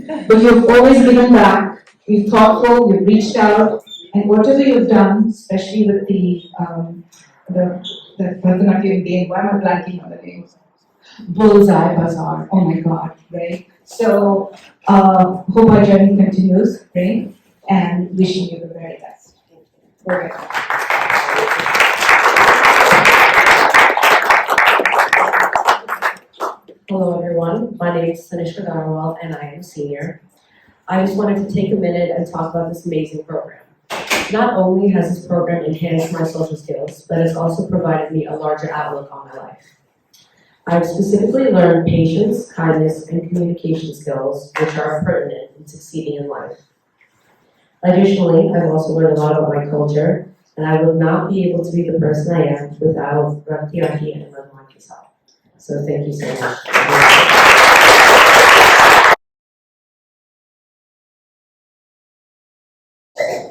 But you've always given back, you've thoughtful, you've reached out, and whatever you've done, especially with the Bharatanatyam game, why am I blanking on the name? Bullseye Bazaar, oh my God, right? So, hope our journey continues, right? And wishing you the very best. Okay. Hello everyone, my name is TANISHKA and I am a senior. I just wanted to take a minute and talk about this amazing program. Not only has this program enhanced my social skills, but it's also provided me a larger outlook on my life. I've specifically learned patience, kindness, and communication skills, which are pertinent in succeeding in life. Additionally, I've also learned a lot about my culture, and I would not be able to be the person I am without Radhiyati and Radhwanti's help. So thank you so much.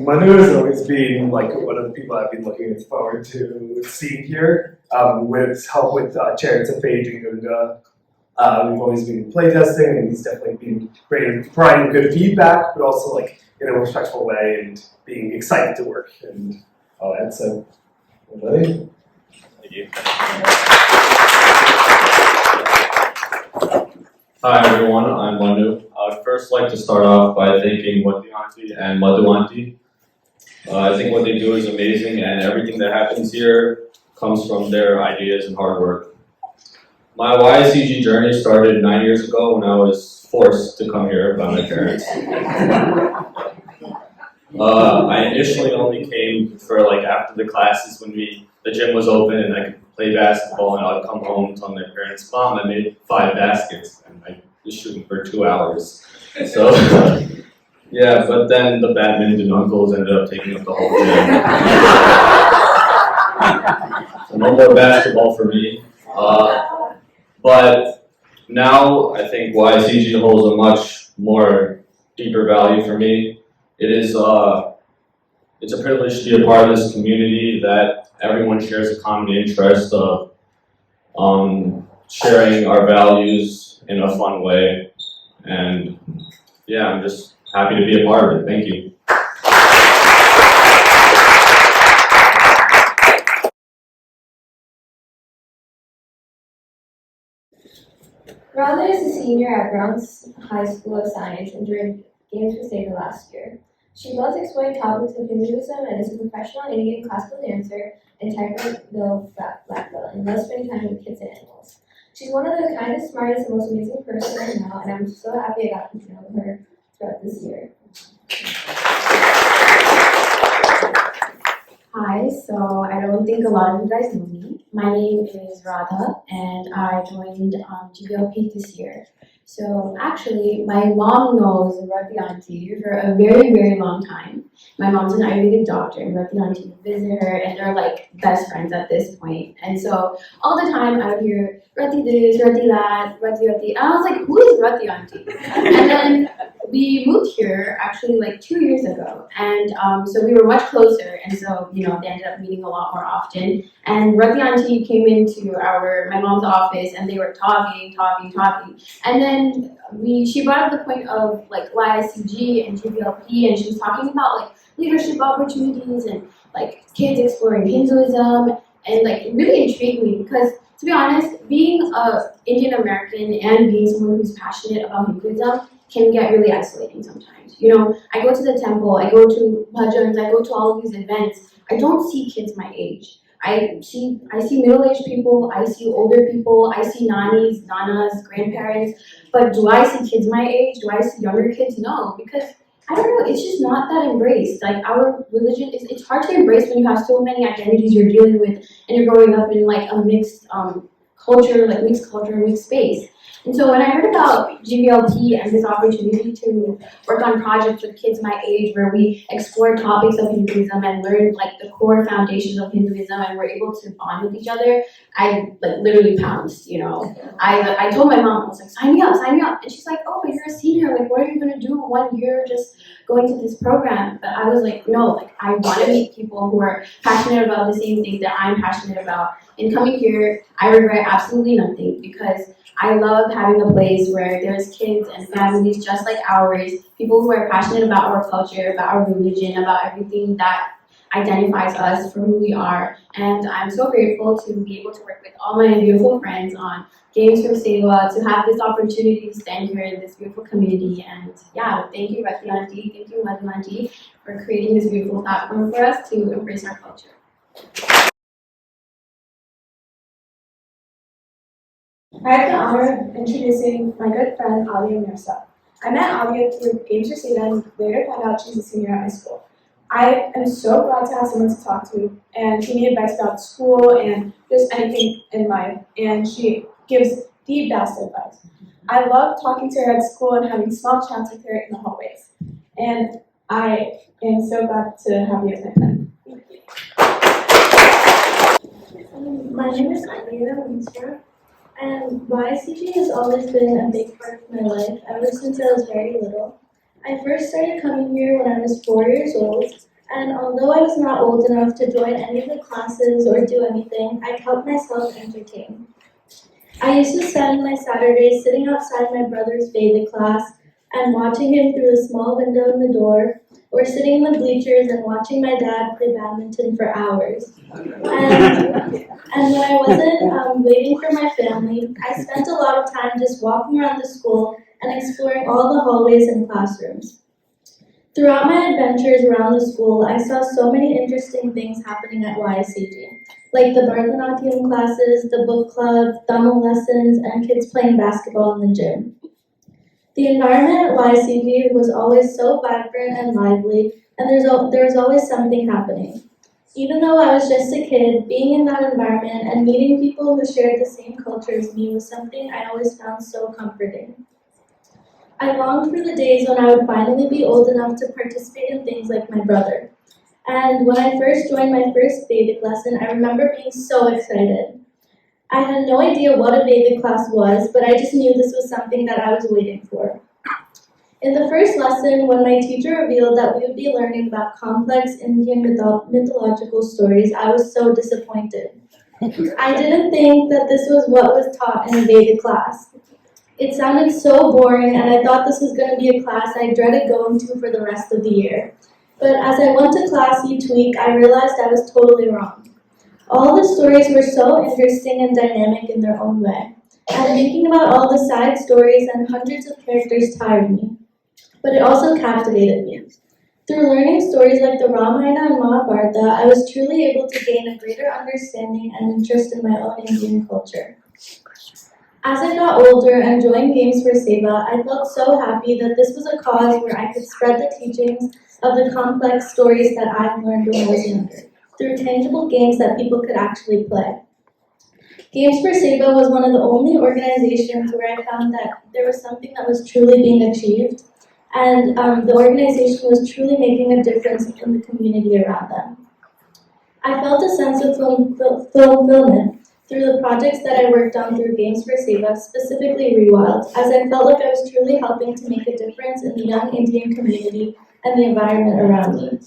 Manu has always been like one of the people I've been looking forward to seeing here. With help with Chariots of Fate and Gita. We've always been playtesting, and he's definitely been great at providing good feedback, but also like in a respectful way and being excited to work and all that. So, everybody. Thank you. Hi everyone, I'm Manu. I would first like to start off by thanking Radhyanti and Madhuvanti. I think what they do is amazing, and everything that happens here comes from their ideas and hard work. My YSCG journey started 9 years ago when I was forced to come here by my parents. I initially only came for like after the classes when the gym was open and I could play basketball, and I'd come home and tell my parents, "Mom, I made 5 baskets," and I was shooting for 2 hours. So yeah, but then the badminton uncles ended up taking up the whole gym. So no more basketball for me. But now I think YCG holds a much more deeper value for me. It's a privilege to be a part of this community that everyone shares a common interest of sharing our values in a fun way. And yeah, I'm just happy to be a part of it. Thank you. Radha is a senior at Brown's High School of Science and joined Games for Seva last year. She loves exploring topics of Hinduism and is a professional Indian classical dancer and Taekwondo black belt and loves spending time with kids and animals. She's one of the kindest, smartest, and most amazing person I know, and I'm so happy I got to know her throughout this year. Hi, so I don't think a lot of you guys know me. My name is Radha, and I joined GBLP this year. So actually, my mom knows Radhyanti for a very, very long time. My mom's an Ayurvedic doctor, and Radhyanti would visit her, and they're like best friends at this point. And so all the time I would hear Radhi this, Radhi that, Radhyanti. And I was like, who is Radhyanti? And then we moved here actually like 2 years ago, and so we were much closer, and so they ended up meeting a lot more often. And Radhyanti came into my mom's office, and they were talking, and then she brought up the point of like YSCG and GBLP, and she was talking about like leadership opportunities and like kids exploring Hinduism, and like it really intrigued me because, to be honest, being a Indian American and being someone who's passionate about Hinduism can get really isolating sometimes. I go to the temple, I go to bhajans, I go to all of these events. I don't see kids my age. I see middle-aged people, I see older people, I see nannies, nanas, grandparents, but do I see kids my age? Do I see younger kids? No, because I don't know, it's just not that embraced. Like our religion, it's hard to embrace when you have so many identities you're dealing with and you're growing up in like a mixed culture, mixed space. And so when I heard about GBLP and this opportunity to work on projects with kids my age where we explore topics of Hinduism and learn like the core foundations of Hinduism and we're able to bond with each other, I like literally pounced, I told my mom, I was like, sign me up. And she's like, oh, but you're a senior, like what are you gonna do 1 year just going to this program? But I was like, no, like I wanna meet people who are passionate about the same things that I'm passionate about. And coming here, I regret absolutely nothing because I love having a place where there's kids and families just like ours, people who are passionate about our culture, about our religion, about everything that identifies us for who we are. And I'm so grateful to be able to work with all my beautiful friends on Games for Seva, to have this opportunity to stand here in this beautiful community. And yeah, thank you, Rati Auntie, thank you, Manu Auntie, for creating this beautiful platform for us to embrace our culture. I have the honor of introducing my good friend ADYA Mirza. I met ADYA through Games for Seva and later found out she's a senior at my school. I am so glad to have someone to talk to and give me advice about school and just anything in life, and she gives the best advice. I love talking to her at school and having small chats with her in the hallways, and I am so glad to have you as my friend. My name is MISRA, and YCG has always been a big part of my life ever since I was very little. I first started coming here when I was 4 years old, and although I was not old enough to join any of the classes or do anything, I kept myself entertained. I used to spend my Saturdays sitting outside my brother's Vedic class and watching him through the small window in the door, or sitting in the bleachers and watching my dad play badminton for hours. And when I wasn't waiting for my family, I spent a lot of time just walking around the school and exploring all the hallways and classrooms. Throughout my adventures around the school, I saw so many interesting things happening at YCG, like the Bharatanatyam classes, the book club, Tamil lessons, and kids playing basketball in the gym. The environment at YCG was always so vibrant and lively, and there was always something happening. Even though I was just a kid, being in that environment and meeting people who shared the same culture as me was something I always found so comforting. I longed for the days when I would finally be old enough to participate in things like my brother. And when I first joined my first Vedic lesson, I remember being so excited. I had no idea what a Vedic class was, but I just knew this was something that I was waiting for. In the first lesson, when my teacher revealed that we would be learning about complex Indian mythological stories, I was so disappointed. I didn't think that this was what was taught in a Vedic class. It sounded so boring, and I thought this was going to be a class I dreaded going to for the rest of the year. But as I went to class each week, I realized I was totally wrong. All the stories were so interesting and dynamic in their own way, and thinking about all the side stories and hundreds of characters tired me. But it also captivated me. Through learning stories like the Ramayana and Mahabharata, I was truly able to gain a greater understanding and interest in my own Indian culture. As I got older and joined Games for Seva, I felt so happy that this was a cause where I could spread the teachings of the complex stories that I learned when I was younger, through tangible games that people could actually play. Games for Seva was one of the only organizations where I found that there was something that was truly being achieved, and the organization was truly making a difference in the community around them. I felt a sense of fulfillment through the projects that I worked on through Games for Seva, specifically RIYA, as I felt like I was truly helping to make a difference in the young Indian community and the environment around me.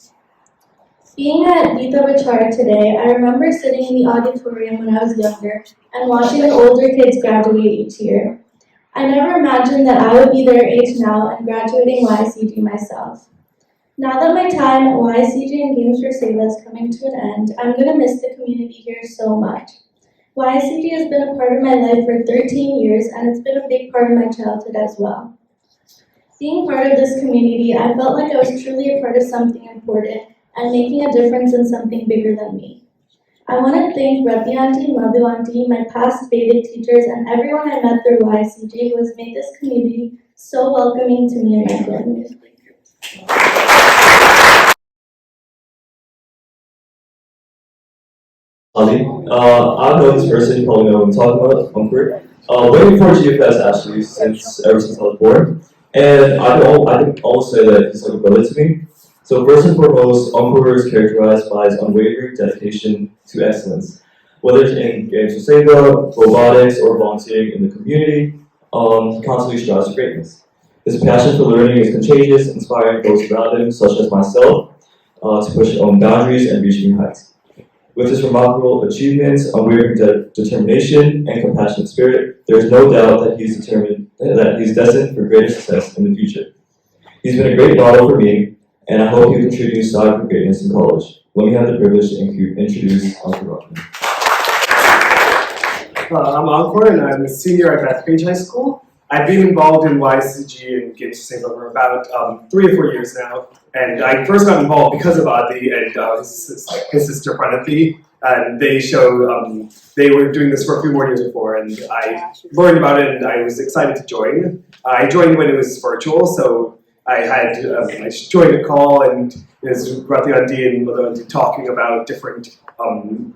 Being at Gita Vicara today, I remember sitting in the auditorium when I was younger and watching the older kids graduate each year. I never imagined that I would be their age now and graduating YCG myself. Now that my time at YCG and Games for Seva is coming to an end, I'm going to miss the community here so much. YCG has been a part of my life for 13 years, and it's been a big part of my childhood as well. Being part of this community, I felt like I was truly a part of something important and making a difference in something bigger than me. I want to thank Rati Auntie, Madhu Auntie, my past Vedic teachers, and everyone I met through YCG who has made this community so welcoming to me and my family. I know this person, you probably know what I'm talking about, ANKUR. Way before GFS actually, ever since I was born. And I can almost say that he's like a brother to me. So first and foremost, ANKUR is characterized by his unwavering dedication to excellence. Whether it's in Games for Seva, robotics, or volunteering in the community, he constantly strives for greatness. His passion for learning is contagious, inspiring those around him, such as myself, to push their own boundaries and reach new heights. With his remarkable achievements, unwavering determination, and compassionate spirit, there is no doubt that he's destined for greater success in the future. He's been a great model for me, and I hope he continues to strive for greatness in college. Let me have the privilege to introduce ANKUR. I'm ANKUR, and I'm a senior at Bethpage High School. I've been involved in YCG and Gita for about 3 or 4 years now. And I first got involved because of ADYA and his sister Pranati. And they were doing this for a few more years before, and I learned about it and I was excited to join. I joined when it was virtual, so I joined a call and it was Rathianti and Madhavanti talking about different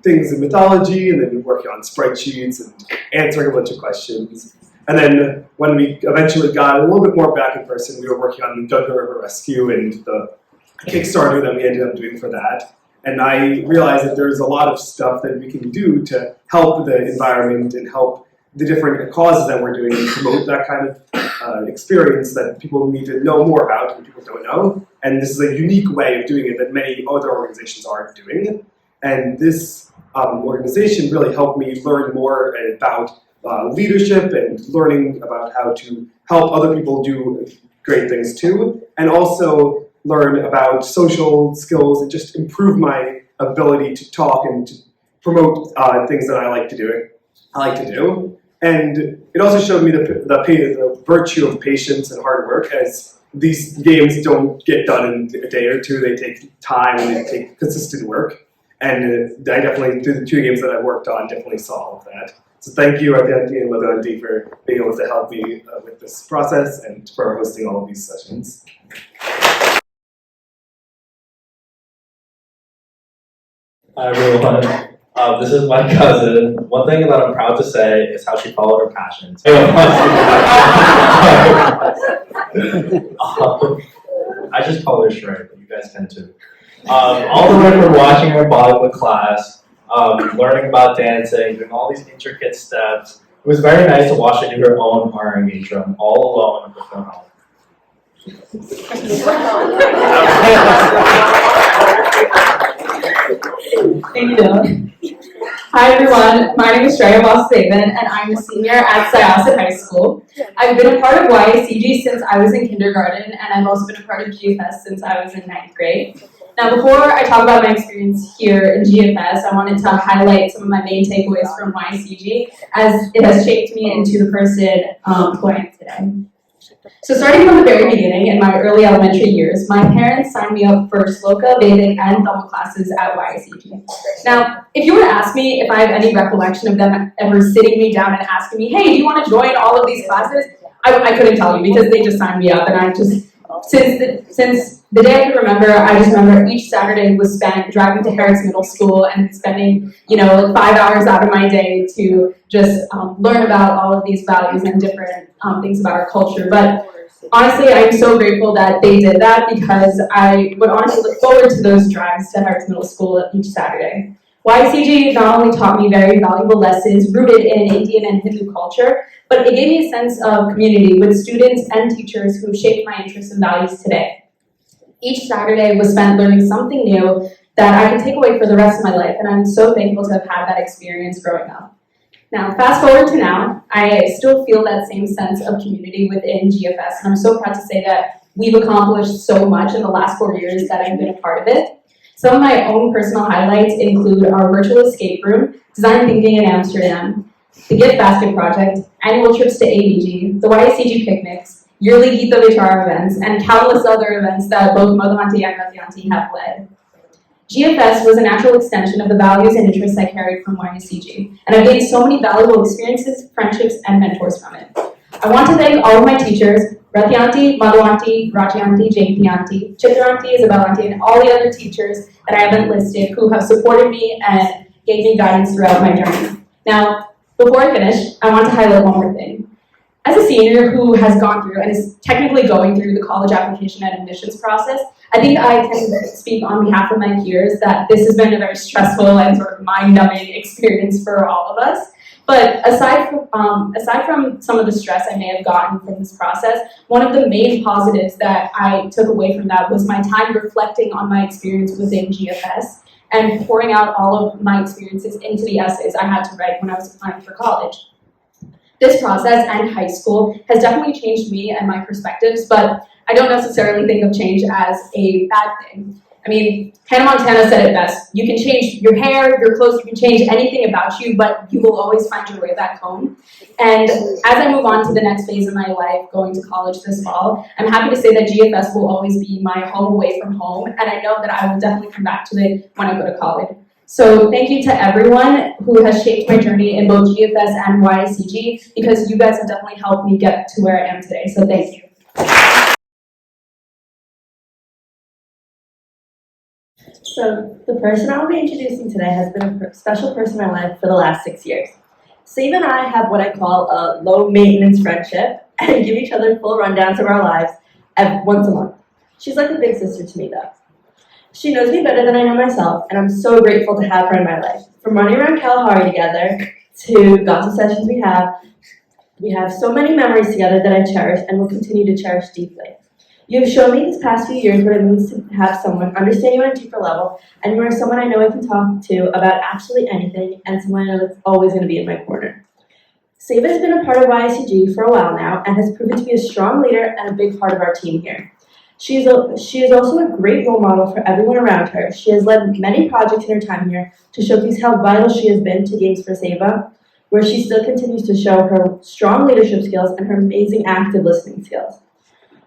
things in mythology, and then working on spreadsheets and answering a bunch of questions. And then when we eventually got a little bit more back in person, we were working on the Ganga River Rescue and the Kickstarter that we ended up doing for that. And I realized that there's a lot of stuff that we can do to help the environment and help the different causes that we're doing and promote that kind of experience that people need to know more about and people don't know. And this is a unique way of doing it that many other organizations aren't doing. And this organization really helped me learn more about leadership and learning about how to help other people do great things too, and also learn about social skills and just improve my ability to talk and to promote things that I like to do. And it also showed me the virtue of patience and hard work, as these games don't get done in a day or two. They take time and they take consistent work. And I definitely, through the 2 games that I worked on, definitely saw all of that. So thank you, Rathianti and Madhavanti, for being able to help me with this process and for hosting all of these sessions. Hi everyone, this is my cousin. One thing that I'm proud to say is how she followed her passions. I just call her SHREYA, but you guys can too. All the way from watching her Bollywood class, learning about dancing, doing all these intricate steps. It was very nice to watch her do her own R&B drum all alone with her home. Thank you. Hi everyone, my name is VASUDEVAN and I'm a senior at SAHA High School. I've been a part of YCG since I was in kindergarten, and I've also been a part of GFS since I was in 9th grade. Now before I talk about my experience here in GFS, I wanted to highlight some of my main takeaways from YCG, as it has shaped me into the person who I am today. So starting from the very beginning, in my early elementary years, my parents signed me up for Sloka, Vedic, and Tamil classes at YCG. Now, if you were to ask me if I have any recollection of them ever sitting me down and asking me, hey, do you want to join all of these classes? I couldn't tell you, because they just signed me up, and I just, since the day I could remember, I just remember each Saturday was spent driving to Harris Middle School and spending, like 5 hours out of my day to just learn about all of these values and different things about our culture. But honestly, I'm so grateful that they did that, because I would honestly look forward to those drives to Harris Middle School each Saturday. YCG not only taught me very valuable lessons rooted in Indian and Hindu culture, but it gave me a sense of community with students and teachers who shaped my interests and values today. Each Saturday was spent learning something new that I could take away for the rest of my life, and I'm so thankful to have had that experience growing up. Now, fast forward to now, I still feel that same sense of community within GFS, and I'm so proud to say that we've accomplished so much in the last 4 years that I've been a part of it. Some of my own personal highlights include our virtual escape room, design thinking in Amsterdam, the Gift Basket Project, annual trips to ABG, the YCG picnics, yearly Gita Vicara events, and countless other events that both Madhavanti and Rathianti have led. GFS was a natural extension of the values and interests I carried from YCG, and I've gained so many valuable experiences, friendships, and mentors from it. I want to thank all of my teachers, Rathianti, Madhavanti, Rajianti, Jayanti, Chittaranti, Isabellanti, and all the other teachers that I haven't listed who have supported me and gave me guidance throughout my journey. Now, before I finish, I want to highlight one more thing. As a senior who has gone through and is technically going through the college application and admissions process, I think I can speak on behalf of my peers that this has been a very stressful and sort of mind-numbing experience for all of us. But aside from some of the stress I may have gotten from this process, one of the main positives that I took away from that was my time reflecting on my experience within GFS and pouring out all of my experiences into the essays I had to write when I was applying for college. This process and high school has definitely changed me and my perspectives, but I don't necessarily think of change as a bad thing. I mean, Hannah Montana said it best. You can change your hair, your clothes, you can change anything about you, but you will always find your way back home. And as I move on to the next phase of my life, going to college this fall, I'm happy to say that GFS will always be my home away from home, and I know that I will definitely come back to it when I go to college. So thank you to everyone who has shaped my journey in both GFS and YCG, because you guys have definitely helped me get to where I am today, so thank you. So the person I'll be introducing today has been a special person in my life for the last 6 years. Seva and I have what I call a low maintenance friendship and give each other full rundowns of our lives once a month. She's like a big sister to me though. She knows me better than I know myself, and I'm so grateful to have her in my life. From running around Kalahari together to gossip sessions we have so many memories together that I cherish and will continue to cherish deeply. You've shown me these past few years what it means to have someone understand you on a deeper level, and you are someone I know I can talk to about absolutely anything, and someone I know that's always going to be in my corner. Seva has been a part of YCG for a while now and has proven to be a strong leader and a big part of our team here. She is also a great role model for everyone around her. She has led many projects in her time here to showcase how vital she has been to Games for Seva, where she still continues to show her strong leadership skills and her amazing active listening skills.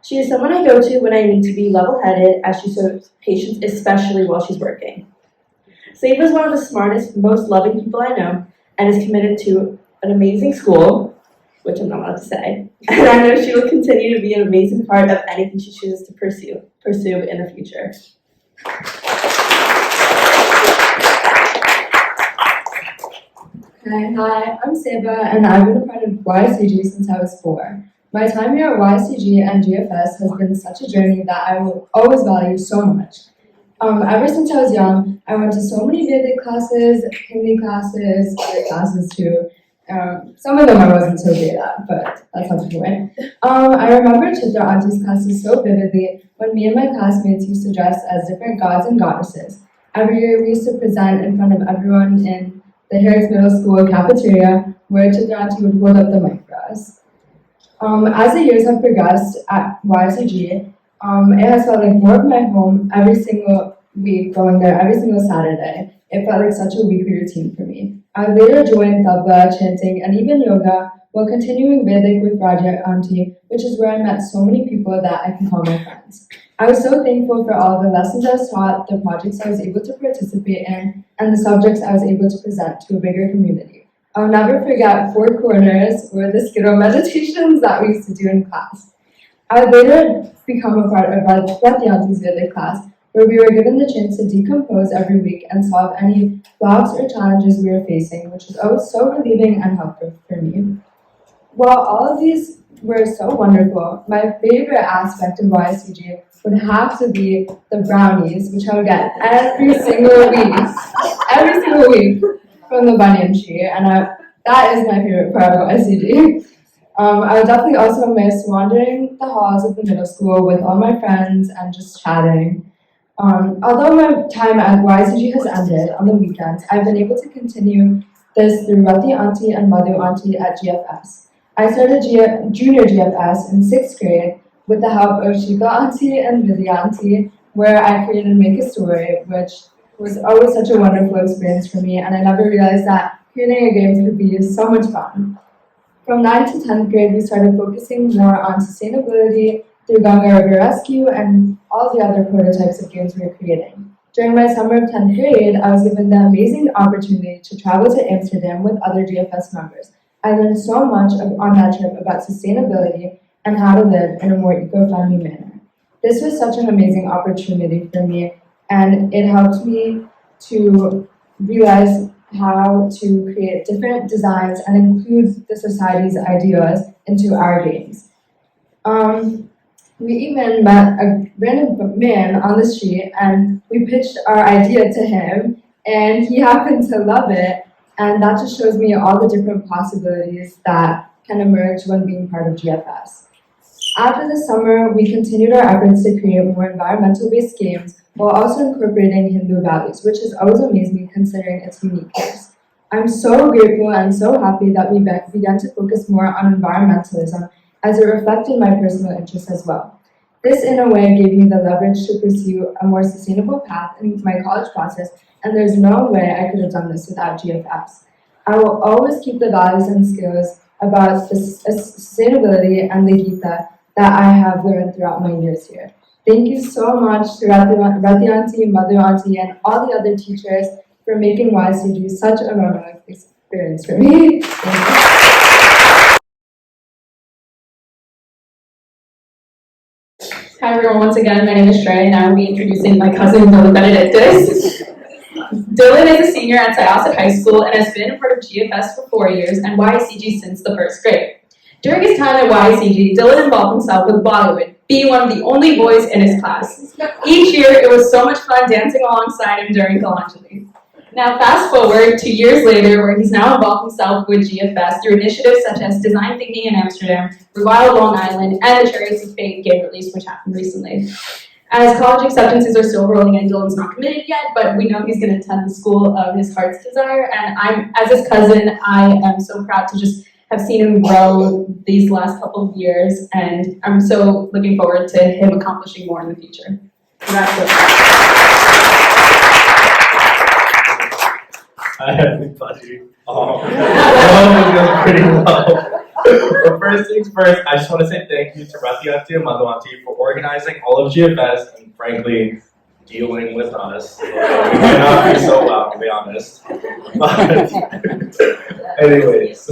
She is someone I go to when I need to be level-headed, as she shows patience, especially while she's working. Seva is one of the smartest, most loving people I know, and is committed to an amazing school, which I'm not allowed to say, and I know she will continue to be an amazing part of anything she chooses to pursue in the future. Hi, I'm Seva, and I've been a part of YCG since I was 4. My time here at YCG and GFS has been such a journey that I will always value so much. Ever since I was young, I went to so many Vedic classes, Hindi classes, other classes too. Some of them I wasn't so great at, but that's not the point. I remember Chitra Auntie's classes so vividly when me and my classmates used to dress as different gods and goddesses. Every year we used to present in front of everyone in the Harris Middle School cafeteria, where Chitra Auntie would hold up the mic for us. As the years have progressed at YCG, it has felt like more of my home every single week, going there every single Saturday. It felt like such a weekly routine for me. I later joined tabla, chanting, and even yoga while continuing Vedic with Raja Auntie, which is where I met so many people that I can call my friends. I was so thankful for all the lessons I was taught, the projects I was able to participate in, and the subjects I was able to present to a bigger community. I'll never forget 4 corners or the Skittle meditations that we used to do in class. I would later become a part of Radhi Auntie's Vedic class, where we were given the chance to decompose every week and solve any blocks or challenges we were facing, which was always so relieving and helpful for me. While all of these were so wonderful, my favorite aspect of YCG would have to be the brownies, which I would get every single week from the banyan tree, and that is my favorite part of YCG. I would definitely also miss wandering the halls of the middle school with all my friends and just chatting. Although my time at YCG has ended on the weekends, I've been able to continue this through Radhi Auntie and Madhu Auntie at GFS. I started junior GFS in 6th grade with the help of Shita Auntie and Vidya Auntie, where I created Make a Story, which was always such a wonderful experience for me, and I never realized that creating a game could be so much fun. From 9th to 10th grade, we started focusing more on sustainability through Ganga River Rescue and all the other prototypes of games we were creating. During my summer of 10th grade, I was given the amazing opportunity to travel to Amsterdam with other GFS members. I learned so much on that trip about sustainability and how to live in a more eco-friendly manner. This was such an amazing opportunity for me, and it helped me to realize how to create different designs and include the society's ideas into our games. We even met a random man on the street, and we pitched our idea to him, and he happened to love it, and that just shows me all the different possibilities that can emerge when being part of GFS. After the summer, we continued our efforts to create more environmental-based games while also incorporating Hindu values, which has always amazed me considering its uniqueness. I'm so grateful and so happy that we began to focus more on environmentalism as it reflected my personal interests as well. This, in a way, gave me the leverage to pursue a more sustainable path in my college process, and there's no way I could have done this without GFS. I will always keep the values and skills about sustainability and the Gita that I have learned throughout my years here. Thank you so much to Radhi Auntie, Madhu Auntie, and all the other teachers for making YCG such a memorable experience for me. Hi everyone, once again, my name is SHREYA and I will be introducing my cousin Dylan Benedictus. Dylan is a senior at Syosset High School and has been a part of GFS for 4 years and YCG since the first grade. During his time at YCG, Dylan involved himself with Bollywood, being one of the only boys in his class. Each year, it was so much fun dancing alongside him during Kalanjali. Now fast forward 2 years later, where he's now involved himself with GFS through initiatives such as Design Thinking in Amsterdam, Rewild Long Island, and the Chariots of Fate game release, which happened recently. As college acceptances are still rolling in, Dylan's not committed yet, but we know he's going to attend the school of his heart's desire. And as his cousin, I am so proud to just have seen him grow these last couple of years, and I'm so looking forward to him accomplishing more in the future. Hi everybody. That was pretty low. But first things first, I just want to say thank you to Radhi Auntie and Madhu Auntie for organizing all of GFS and frankly dealing with us. We might not be so well, to be honest. But anyways,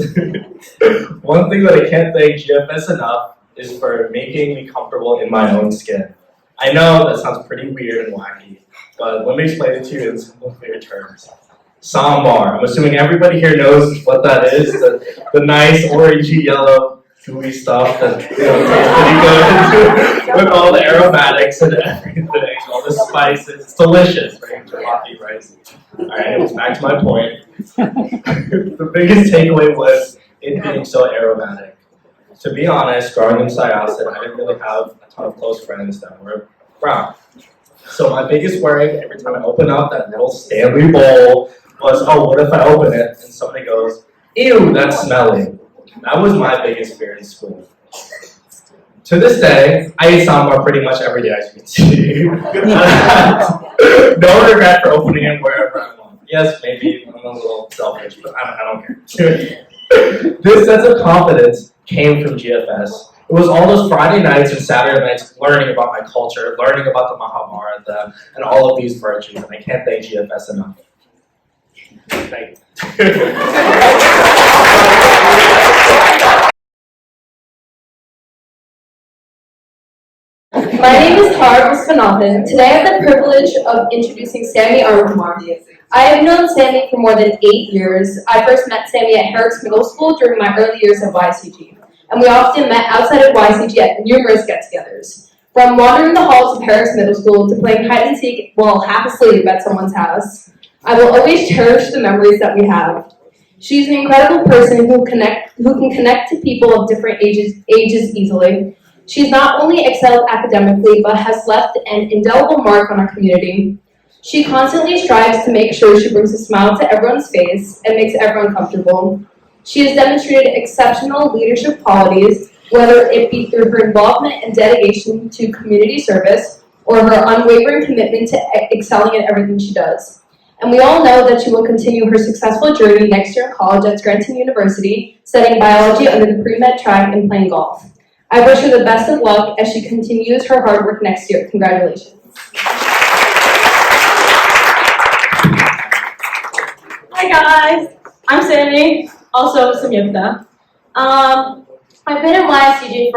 one thing that I can't thank GFS enough is for making me comfortable in my own skin. I know that sounds pretty weird and wacky, but let me explain it to you in simple, clear terms. Sambar. I'm assuming everybody here knows what that is. The nice orangey yellow gooey stuff that tastes pretty good with all the aromatics and everything, all the spices. It's delicious, right? Chapati rice. Alright, anyways, back to my point. The biggest takeaway was it being so aromatic. To be honest, growing in Syosset, I didn't really have a ton of close friends that were brown. So my biggest worry every time I open up that little Stanley bowl was, oh, what if I open it and somebody goes, ew, that's smelly. That was my biggest fear in school. To this day, I eat sambar pretty much every day, as you can see. No regret for opening it wherever I want. Yes, maybe I'm a little selfish, but I don't care. This sense of confidence came from GFS. It was all those Friday nights and Saturday nights learning about my culture, learning about the Mahabharata, and all of these virtues, and I can't thank GFS enough. Thank you. My name is Tara Viswanathan. Today I have the privilege of introducing Sammy ARUN. I have known Sammy for more than 8 years. I first met Sammy at Herrick's Middle School during my early years of YCG, and we often met outside of YCG at numerous get-togethers. From wandering the halls of Herrick's Middle School to playing hide and seek while half asleep at someone's house, I will always cherish the memories that we have. She's an incredible person who can connect to people of different ages easily. She's not only excelled academically, but has left an indelible mark on our community. She constantly strives to make sure she brings a smile to everyone's face and makes everyone comfortable. She has demonstrated exceptional leadership qualities, whether it be through her involvement and dedication to community service or her unwavering commitment to excelling at everything she does. And we all know that she will continue her successful journey next year in college at Scranton University, studying biology under the pre-med track and playing golf. I wish her the best of luck as she continues her hard work next year. Congratulations. Hi guys, I'm Sammy, also Samyukta. I've been in YSCG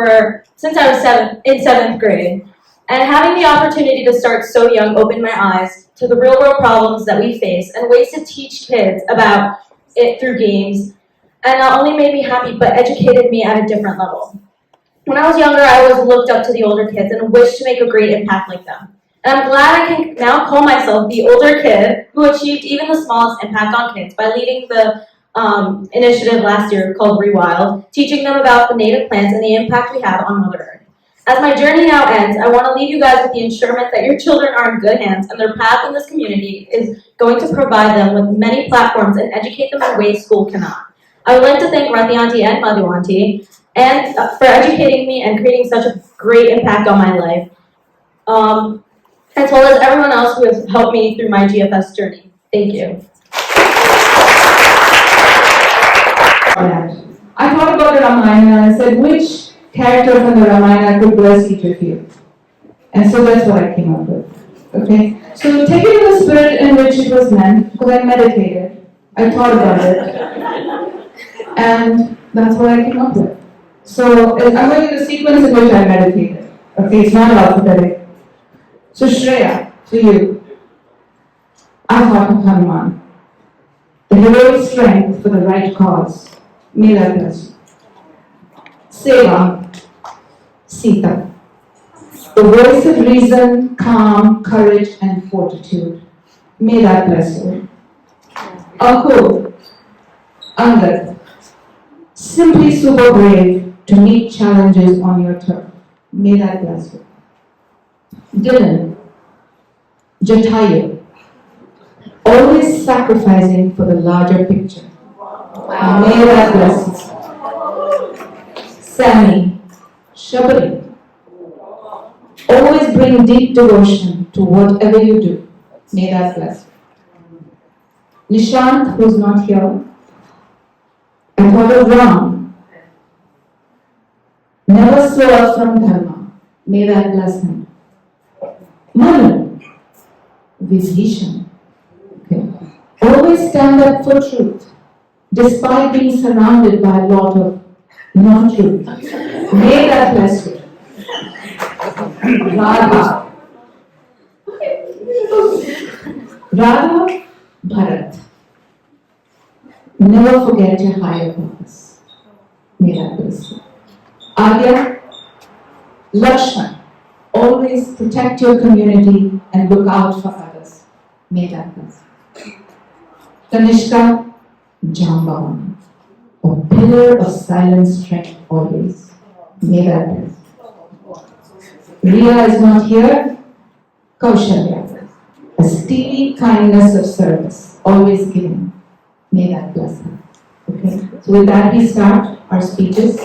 since I was in 7th grade, and having the opportunity to start so young opened my eyes to the real world problems that we face and ways to teach kids about it through games, and not only made me happy but educated me at a different level. When I was younger, I always looked up to the older kids and wished to make a great impact like them. And I'm glad I can now call myself the older kid who achieved even the smallest impact on kids by leading the initiative last year called RIYA, teaching them about the native plants and the impact we have on Mother Earth. As my journey now ends, I want to leave you guys with the assurance that your children are in good hands and their path in this community is going to provide them with many platforms and educate them in ways school cannot. I would like to thank Rati Auntie and Madhu Auntie and for educating me and creating such a great impact on my life, as well as everyone else who has helped me through my GFS journey. Thank you. I thought about the Ramayana and I said, which character from the Ramayana could bless each of you? And so that's what I came up with. Okay? So take it in the spirit in which it was meant, because I meditated, I thought about it, and that's what I came up with. So I'm going in the sequence in which I meditated. Okay, it's not alphabetic. So Shreya, for you, I thought of Hanuman, the heroic strength for the right cause. May that bless you. Seva, Sita, the voice of reason, calm, courage, and fortitude. May that bless you. ANKUR, Angad, simply super brave to meet challenges on your turf. May that bless you. Dylan, Jatayu, always sacrificing for the larger picture. May that bless you. SAMY, Shabari, always bring deep devotion to whatever you do. May that bless you. Nishant, who's not here, I thought of Ram, never swerve from Dharma. May that bless him. Manu, Vibhishan, okay, always stand up for truth, despite being surrounded by a lot of non-truth. May that bless you. Radha, Bharat, never forget your higher purpose. May that bless you. ADYA, Lakshman, always protect your community and look out for others. May that bless you. TANISHKA, Jambavan, a pillar of silent strength always. May that bless you. RIYA is not here. Kaushalya, a steely kindness of service, always giving. May that bless her. Okay, so with that we start our speeches.